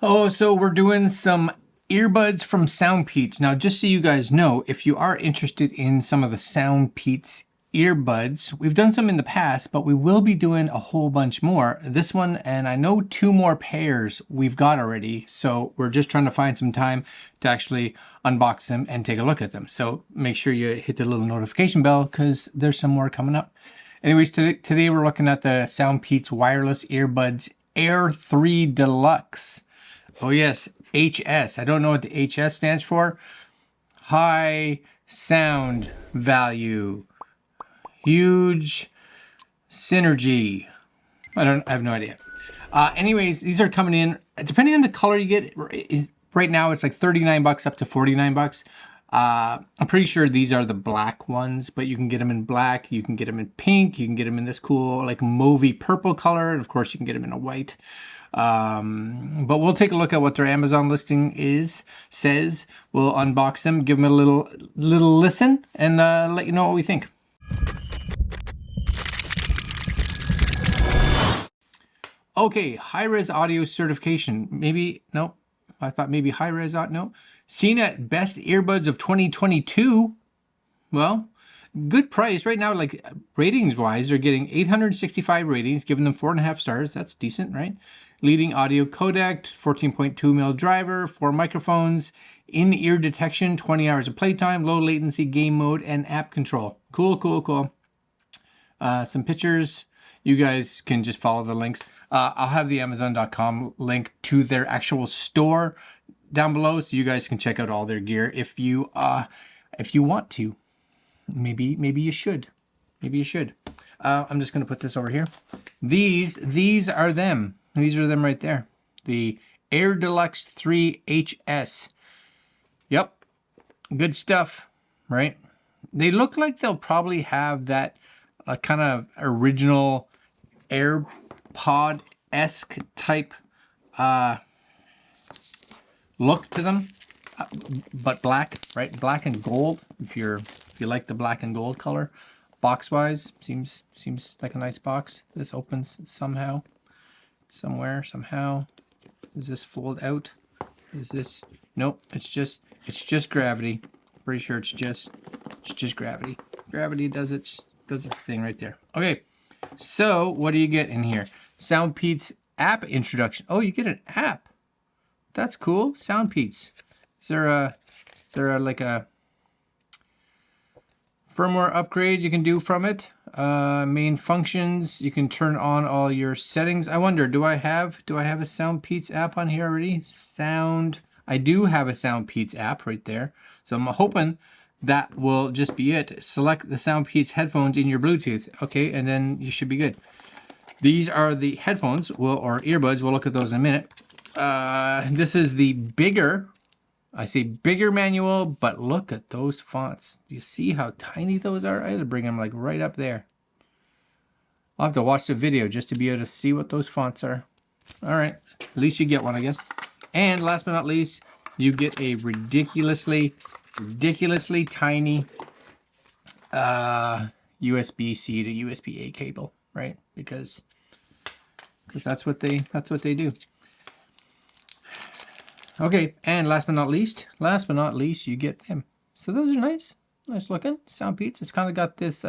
Oh, so we're doing some earbuds from SoundPeats. Now, just so you guys know, if you are interested in some of the SoundPeats earbuds, we've done some in the past, but we will be doing a whole bunch more. This one, and I know 2 more pairs we've got already. So we're just trying to find some time to actually unbox them and take a look at them. So make sure you hit the little notification bell because there's some more coming up. Anyways, today we're looking at the SoundPeats wireless earbuds Air3 Deluxe. Oh yes, HS. I don't know what the HS stands for. High sound value. Huge synergy. I have no idea. Anyways, these are coming in, depending on the color you get, right now it's like 39 bucks up to 49 bucks. I'm pretty sure these are the black ones, but you can get them in black, you can get them in pink, you can get them in this cool like mauvey purple color, and of course you can get them in a white. But we'll take a look at what their Amazon listing says. We'll unbox them, give them a little listen, and let you know what we think. Okay, high-res audio certification. Maybe, no, I thought maybe high-res audio, no. Seen at Best Earbuds of 2022. Well, good price. Right now, like ratings-wise, they're getting 865 ratings, giving them 4.5 stars. That's decent, right? Leading audio codec, 14.2 mil driver, 4 microphones, in-ear detection, 20 hours of playtime, low latency game mode, and app control. Cool, cool, cool. Some pictures. You guys can just follow the links. I'll have the Amazon.com link to their actual store down below, so you guys can check out all their gear if you want to. Maybe you should. Maybe you should. I'm just gonna put this over here. These are them. These are them right there. The Air Deluxe 3 HS. Yep, good stuff, right? They look like they'll probably have that kind of original AirPod-esque type look to them, but black, right? Black and gold. If you like the black and gold color, box-wise, seems like a nice box. This opens somehow, somewhere, somehow. Does this fold out? Is this? Nope. It's just gravity. Pretty sure it's just gravity. Gravity does its thing right there. Okay. So what do you get in here? SoundPeats app introduction. Oh, you get an app. That's cool. SoundPeats. Is there like a firmware upgrade you can do from it? Main functions. You can turn on all your settings. I wonder, do I have a SoundPeats app on here already? I do have a SoundPeats app right there. So I'm hoping that will just be it. Select the SoundPeats headphones in your Bluetooth. Okay, and then you should be good. These are the headphones, or earbuds. We'll look at those in a minute. This is the bigger, I say bigger manual, but look at those fonts. Do you see how tiny those are? I had to bring them like right up there. I'll have to watch the video just to be able to see what those fonts are. All right, at least you get one, I guess. And last but not least, you get a ridiculously tiny USB-C to USB-A cable, right? Because that's what they do. Okay, and last but not least, you get them. So those are nice looking SoundPeats. It's kind of got this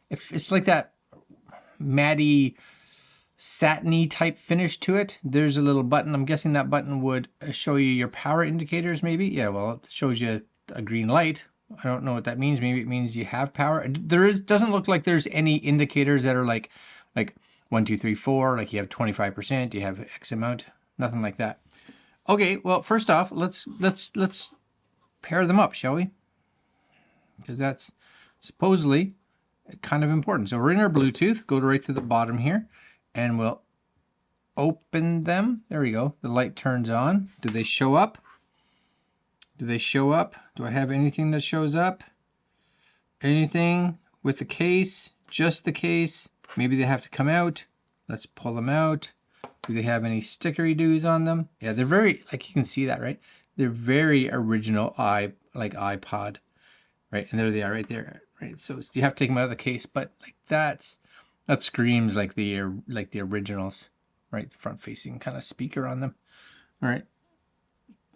it's like that matty satiny type finish to it. There's a little button. I'm guessing that button would show you your power indicators, maybe. Yeah, well, it shows you a green light. I don't know what that means. Maybe it means you have power. Doesn't look like there's any indicators that are like 1, 2, 3, 4, like you have 25%, you have X amount. Nothing like that. Okay, well, first off, let's pair them up, shall we? Because that's supposedly kind of important. So we're in our Bluetooth. Go right to the bottom here, and we'll open them. There we go. The light turns on. Do they show up? Do they show up? Do I have anything that shows up? Anything with the case? Just the case? Maybe they have to come out. Let's pull them out. Do they have any stickery doos on them? Yeah, they're very, like you can see that, right? They're very original iPod, right? And there they are right there, right? So you have to take them out of the case, but like that screams like the originals, right? Front facing kind of speaker on them. All right.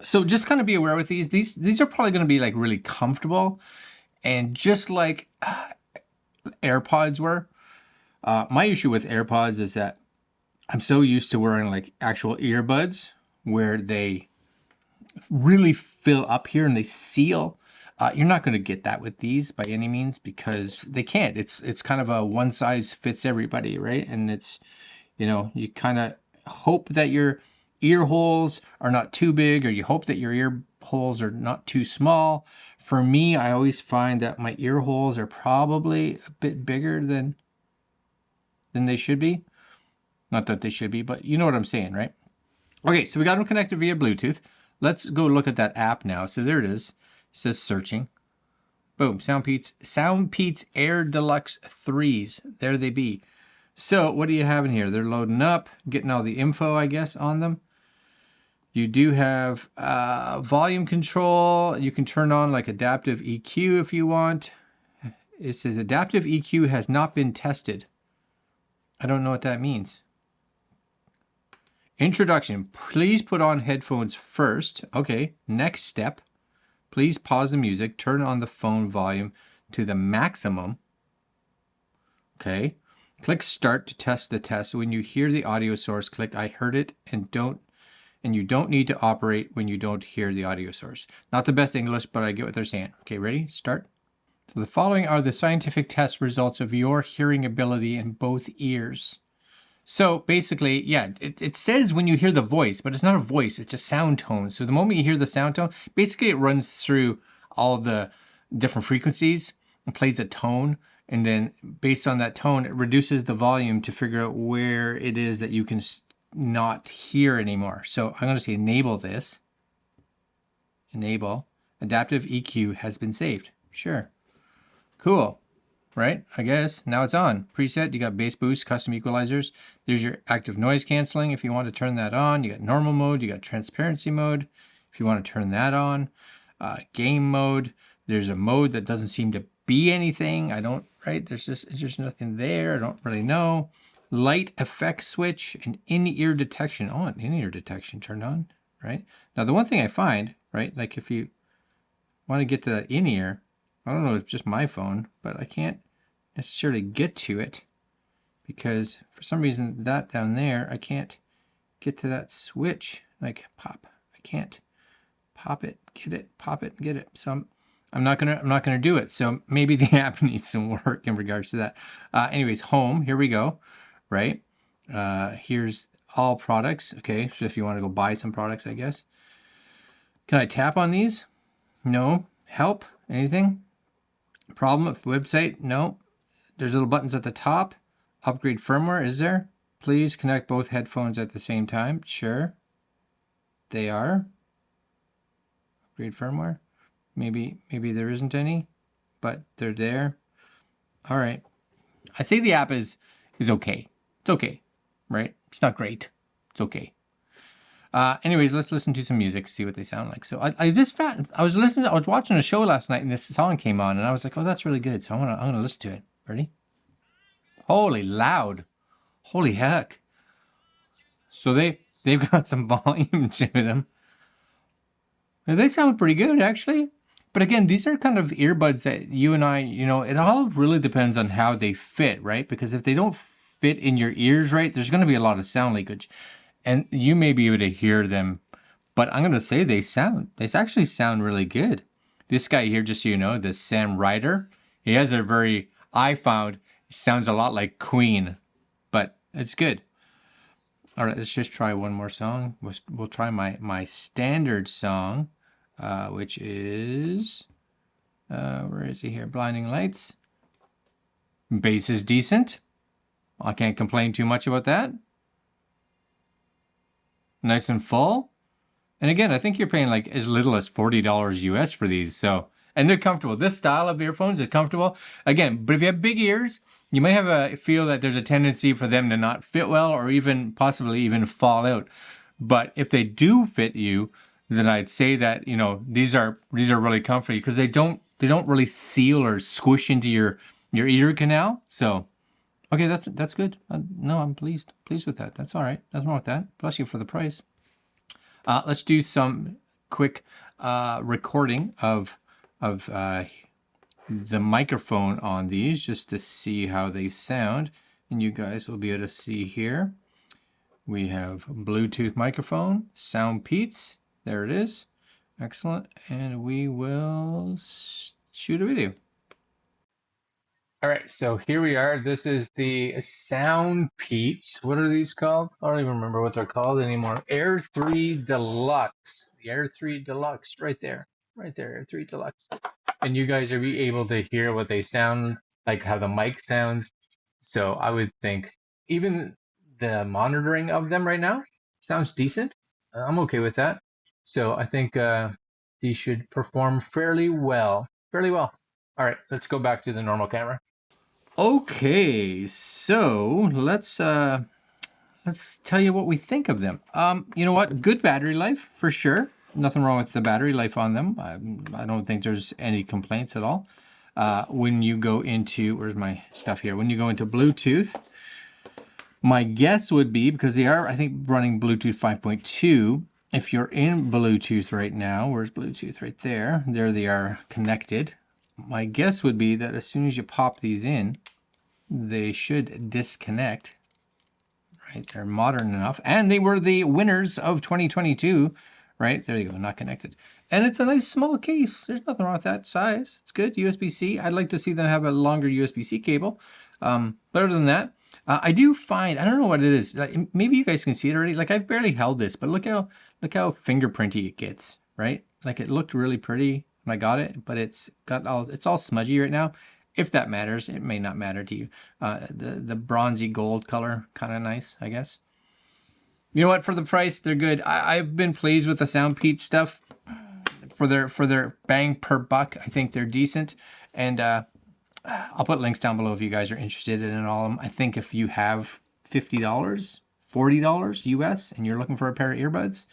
So just kind of be aware with these. These are probably going to be like really comfortable, and just like AirPods were. My issue with AirPods is that I'm so used to wearing like actual earbuds where they really fill up here and they seal. You're not going to get that with these by any means because they can't. It's kind of a one size fits everybody, right? And it's, you know, you kind of hope that your ear holes are not too big, or you hope that your ear holes are not too small. For me, I always find that my ear holes are probably a bit bigger than they should be. Not that they should be, but you know what I'm saying, right? Okay, so we got them connected via Bluetooth. Let's go look at that app now. So there it is. It says searching. Boom, SoundPeats Air Deluxe 3s. There they be. So what do you have in here? They're loading up, getting all the info, I guess, on them. You do have volume control. You can turn on like adaptive EQ if you want. It says adaptive EQ has not been tested. I don't know what that means. Introduction. Please put on headphones first. Okay, next step. Please pause the music. Turn on the phone volume to the maximum. Okay. Click start to test the test. When you hear the audio source, click I heard it, and you don't need to operate when you don't hear the audio source. Not the best English, but I get what they're saying. Okay, ready? Start. So the following are the scientific test results of your hearing ability in both ears. So basically, yeah, it says when you hear the voice, but it's not a voice, it's a sound tone. So the moment you hear the sound tone, basically it runs through all the different frequencies and plays a tone. And then based on that tone, it reduces the volume to figure out where it is that you can not hear anymore. So I'm going to say enable this. Enable. Adaptive EQ has been saved. Sure. Cool. Right? I guess. Now it's on. Preset, you got bass boost, custom equalizers. There's your active noise canceling if you want to turn that on. You got normal mode, you got transparency mode if you want to turn that on. Game mode. There's a mode that doesn't seem to be anything. There's just nothing there. I don't really know. Light effects switch and in-ear detection. Oh, an in-ear detection turned on, right? Now the one thing I find, right, like if you want to get to that in-ear, I don't know if it's just my phone, but I can't necessarily get to it because for some reason that down there, I can't get to that switch. Like pop, I can't pop it, get it, pop it, get it. So I'm not gonna do it. So maybe the app needs some work in regards to that. Anyways, home, here we go, right? Here's all products. Okay, so if you want to go buy some products, I guess. Can I tap on these? No. Help, anything? Problem of website? No. There's little buttons at the top. Upgrade firmware, is there? Please connect both headphones at the same time. Sure. They are. Upgrade firmware. Maybe there isn't any, but they're there. All right. I say the app is okay. It's okay, right? It's not great. It's okay. Anyways, let's listen to some music, see what they sound like. So I was watching a show last night and this song came on and I was like, oh, that's really good. So I'm gonna listen to it. Ready? Holy loud. Holy heck. So they've got some volume to them. And they sound pretty good actually. But again, these are kind of earbuds that you and I, it all really depends on how they fit, right? Because if they don't fit in your ears right, there's going to be a lot of sound leakage. And you may be able to hear them, but I'm going to say they actually sound really good. This guy here, just so you know, this Sam Ryder, he has I found, sounds a lot like Queen, but it's good. All right, let's just try one more song. We'll try my standard song, which is, where is he here? Blinding Lights. Bass is decent. I can't complain too much about that. Nice and full. And again, I think you're paying like as little as $40 US for these. So, and they're comfortable. This style of earphones is comfortable. Again, but if you have big ears, you might feel that there's a tendency for them to not fit well or even possibly even fall out. But if they do fit you, then I'd say that, these are really comfy because they don't really seal or squish into your ear canal. So, okay, that's good. No, I'm pleased with that. That's all right. Nothing wrong with that. Bless you for the price. Let's do some quick recording of the microphone on these just to see how they sound. And you guys will be able to see here. We have Bluetooth microphone, SoundPeats. There it is. Excellent. And we will shoot a video. All right, so here we are. This is the SoundPeats. What are these called? I don't even remember what they're called anymore. Air3 Deluxe. The Air3 Deluxe, right there. Right there, Air3 Deluxe. And you guys will be able to hear what they sound like, how the mic sounds. So I would think even the monitoring of them right now sounds decent. I'm okay with that. So I think these should perform fairly well. Fairly well. All right, let's go back to the normal camera. Okay, so let's tell you what we think of them. You know what? Good battery life for sure. Nothing wrong with the battery life on them. I don't think there's any complaints at all. When you go into, where's my stuff here? When you go into Bluetooth, my guess would be, because they are, I think, running Bluetooth 5.2, if you're in Bluetooth right now, where's Bluetooth? Right there. There they are connected. My guess would be that as soon as you pop these in, they should disconnect. Right, they're modern enough. And they were the winners of 2022. Right, there you go, not connected. And it's a nice small case. There's nothing wrong with that size. It's good, USB-C. I'd like to see them have a longer USB-C cable. But other than that, I do find, I don't know what it is. Like, maybe you guys can see it already. Like, I've barely held this, but look how fingerprinty it gets, right? Like, it looked really pretty when I got it, but it's all smudgy right now. If that matters, it may not matter to you. The bronzy gold color, kind of nice, I guess. You know what? For the price, they're good. I've been pleased with the SoundPeats stuff. For their bang per buck, I think they're decent. And I'll put links down below if you guys are interested in all of them. I think if you have $50, $40 US, and you're looking for a pair of earbuds,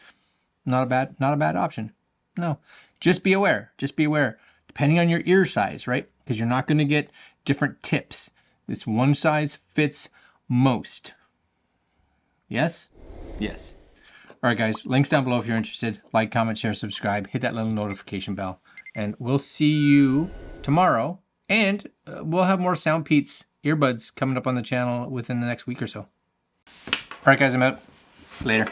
not a bad option. No, just be aware. Just be aware. Depending on your ear size, right? Because you're not going to get different tips. This one size fits most. Yes? Yes. All right, guys. Links down below if you're interested. Like, comment, share, subscribe. Hit that little notification bell. And we'll see you tomorrow. And we'll have more SoundPeats earbuds coming up on the channel within the next week or so. All right, guys. I'm out. Later.